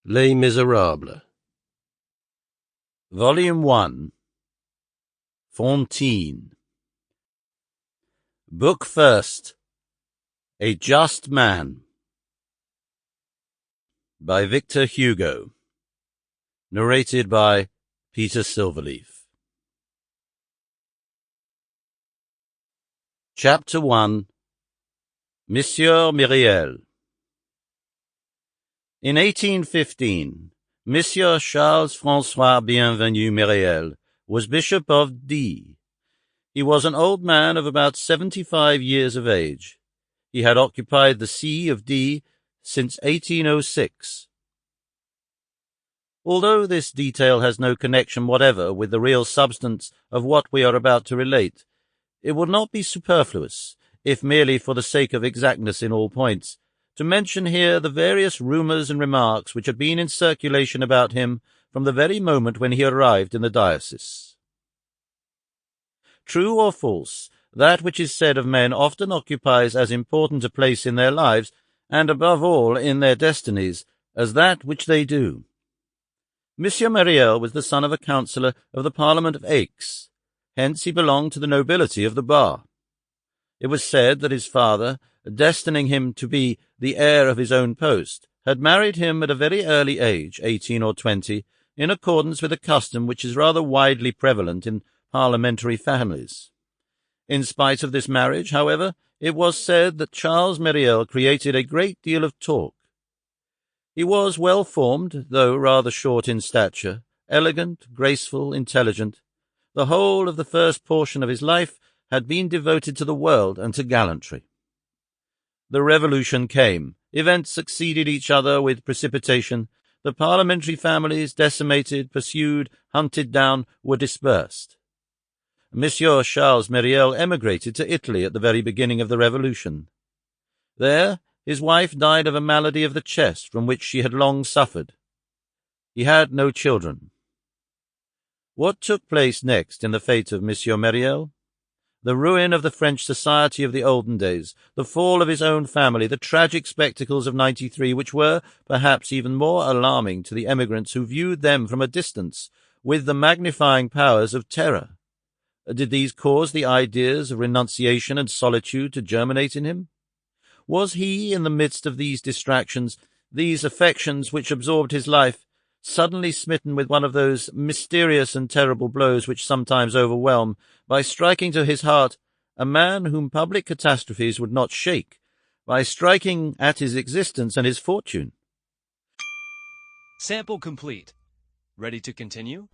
Les Misérables. Volume 1. Fantine. Book First. A Just Man. By Victor Hugo. Narrated by Peter Silverleaf. Chapter 1. Monsieur Myriel. In 1815, Monsieur Charles-François-Bienvenu Myriel was Bishop of D. He was an old man of about 75 years of age. He had occupied the see of D since 1806. Although this detail has no connection whatever with the real substance of what we are about to relate, it would not be superfluous, if merely for the sake of exactness in all points, to mention here the various rumours and remarks which had been in circulation about him from the very moment when he arrived in the diocese. True or false, that which is said of men often occupies as important a place in their lives, and above all in their destinies, as that which they do. Monsieur Myriel was the son of a councillor of the Parliament of Aix. Hence he belonged to the nobility of the bar. It was said that his father, destining him to be the heir of his own post, had married him at a very early age, 18 or 20, in accordance with a custom which is rather widely prevalent in parliamentary families. In spite of this marriage, however, it was said that Charles Myriel created a great deal of talk. He was well-formed, though rather short in stature, elegant, graceful, intelligent. The whole of the first portion of his life had been devoted to the world and to gallantry. The Revolution came. Events succeeded each other with precipitation. The parliamentary families, decimated, pursued, hunted down, were dispersed. Monsieur Charles Myriel emigrated to Italy at the very beginning of the Revolution. There his wife died of a malady of the chest from which she had long suffered. He had no children. What took place next in the fate of Monsieur Myriel? The ruin of the French society of the olden days, the fall of his own family, the tragic spectacles of '93, which were, perhaps, even more alarming to the emigrants who viewed them from a distance, with the magnifying powers of terror. Did these cause the ideas of renunciation and solitude to germinate in him? Was he, in the midst of these distractions, these affections which absorbed his life, suddenly smitten with one of those mysterious and terrible blows which sometimes overwhelm, by striking to his heart a man whom public catastrophes would not shake, by striking at his existence and his fortune? Sample complete. Ready to continue?